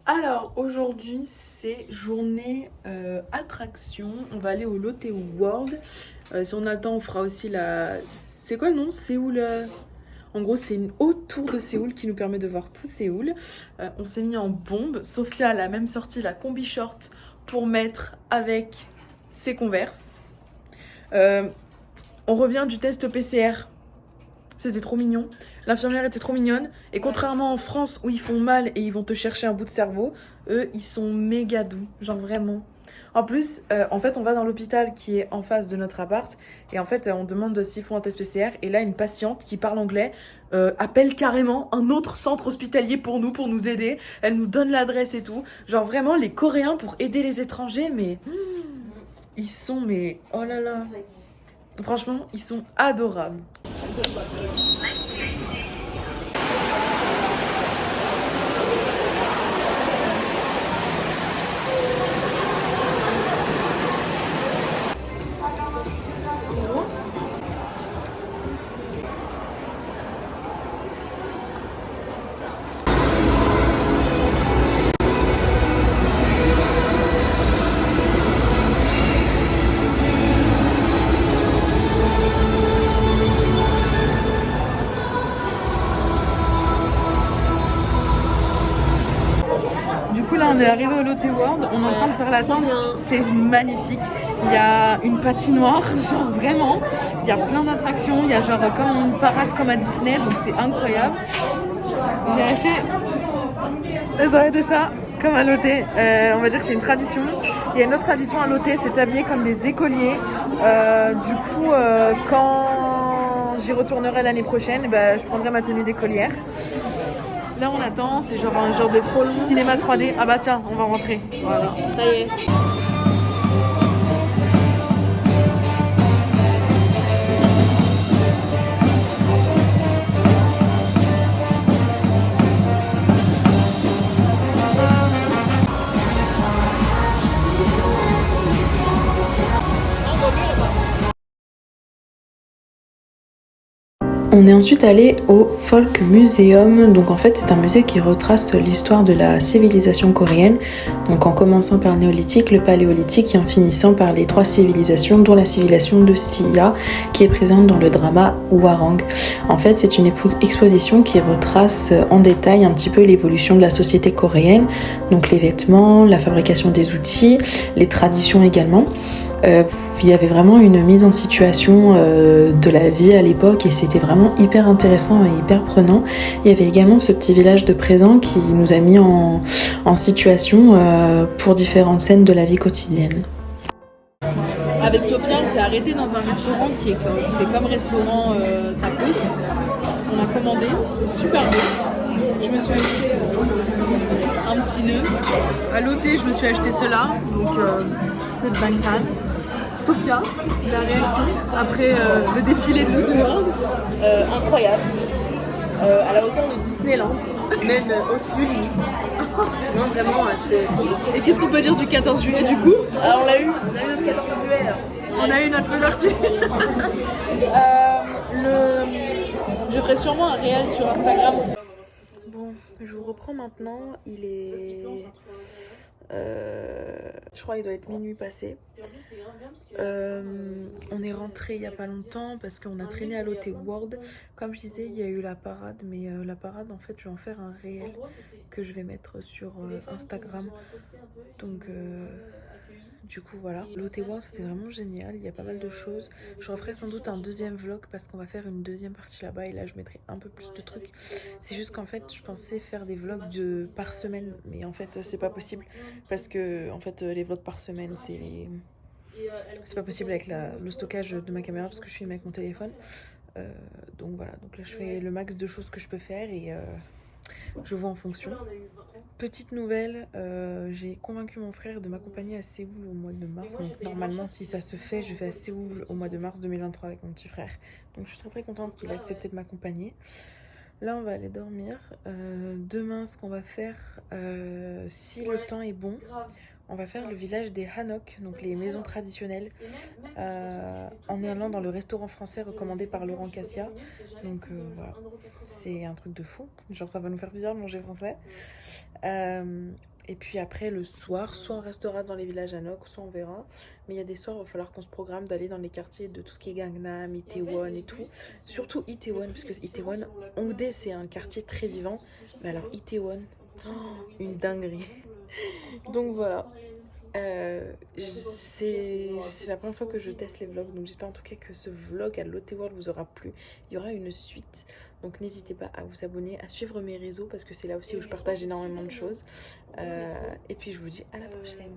Alors aujourd'hui c'est journée attraction, on va aller au Lotte World. Si on a le temps on fera aussi la... C'est quoi le nom? Séoul En gros c'est une haute tour de Séoul qui nous permet de voir tout Séoul. On s'est mis en bombe, Sophia elle a même sorti la combi short pour mettre avec ses Converse. On revient du test PCR. C'était trop mignon. L'infirmière était trop mignonne. Et contrairement en France où ils font mal et ils vont te chercher un bout de cerveau, eux, ils sont méga doux. Genre vraiment. En plus, en fait, on va dans l'hôpital qui est en face de notre appart. Et en fait, on demande s'ils font un test PCR. Et là, une patiente qui parle anglais appelle carrément un autre centre hospitalier pour nous aider. Elle nous donne l'adresse et tout. Genre vraiment, les Coréens pour aider les étrangers, mais... ils sont, mais... Oh là là. Franchement, ils sont adorables. Du coup là on est arrivé au Lotte World, on est en train de faire la tente, c'est magnifique. Il y a une patinoire, genre vraiment, il y a plein d'attractions, il y a genre comme une parade comme à Disney, donc c'est incroyable. J'ai acheté des oreilles de chat comme à Lotte, on va dire que c'est une tradition. Il y a une autre tradition à Lotte, c'est de s'habiller comme des écoliers. Quand j'y retournerai l'année prochaine, bah, je prendrai ma tenue d'écolière. Là on attend, c'est genre un genre de cinéma 3D. Ah bah tiens, on va rentrer. Voilà. Ça y est. On est ensuite allé au Folk Museum, donc en fait c'est un musée qui retrace l'histoire de la civilisation coréenne, donc en commençant par le néolithique, le paléolithique et en finissant par les trois civilisations, dont la civilisation de Sia qui est présente dans le drama Hwarang. En fait c'est une exposition qui retrace en détail un petit peu l'évolution de la société coréenne, donc les vêtements, la fabrication des outils, les traditions également. Il y avait vraiment une mise en situation de la vie à l'époque et c'était vraiment hyper intéressant et hyper prenant. Il y avait également ce petit village de présent qui nous a mis en situation pour différentes scènes de la vie quotidienne. Avec Sophia, on s'est arrêté dans un restaurant qui fait comme restaurant tacos. On a commandé, c'est super beau. Je me suis acheté un petit nœud. À Lotte, je me suis acheté cela, donc c'est Bangtan. Sophia, la réaction après le défilé de Lotte World. Incroyable. À la hauteur de Disneyland, même au-dessus limite. Non, vraiment, c'était trop beau. Et qu'est-ce qu'on peut dire du 14 juillet du coup? Alors on a eu notre 14 juillet. On a eu notre feu d'artifice. Je ferai sûrement un réel sur Instagram. Bon, je vous reprends maintenant, il est... je crois qu'il doit être minuit passé. On est rentré il n'y a pas longtemps parce qu'on a traîné à Lotte World. Comme je disais, il y a eu la parade, mais la parade, en fait, je vais en faire un réel que je vais mettre sur Instagram. Donc, du coup, voilà. Lotte World, c'était vraiment génial. Il y a pas mal de choses. Je referai sans doute un deuxième vlog parce qu'on va faire une deuxième partie là-bas et là, je mettrai un peu plus de trucs. C'est juste qu'en fait, je pensais faire des vlogs par semaine, mais en fait, c'est pas possible parce que, en fait, les vlogs par semaine, c'est pas possible avec le stockage de ma caméra parce que je filme avec mon téléphone. Donc voilà, donc là je fais le max de choses que je peux faire et je vois en fonction. Petite nouvelle, j'ai convaincu mon frère de m'accompagner à Séoul au mois de mars. Donc normalement si ça se fait, je vais à Séoul au mois de mars 2023 avec mon petit frère. Donc je suis très contente qu'il a accepté de m'accompagner. Là on va aller dormir. Demain ce qu'on va faire, si le temps est bon, on va faire le village des Hanok, donc les maisons traditionnelles, en allant dans le restaurant français recommandé par Laurent Cassia. Donc voilà, c'est un truc de fou. Genre ça va nous faire plaisir de manger français. Et puis après, le soir, soit on restera dans les villages à Nok, soit on verra. Mais il y a des soirs, il va falloir qu'on se programme d'aller dans les quartiers de tout ce qui est Gangnam, Itaewon et tout. Surtout Itaewon, parce que Itaewon, Hongdae, c'est un quartier très vivant. Mais alors Itaewon, oh, une dinguerie. Donc voilà. C'est la première fois que je teste les vlogs, donc j'espère en tout cas que ce vlog à Lotte World vous aura plu. Il y aura une suite, donc n'hésitez pas à vous abonner, à suivre mes réseaux parce que c'est là aussi où je partage énormément de choses. Et puis je vous dis à la prochaine.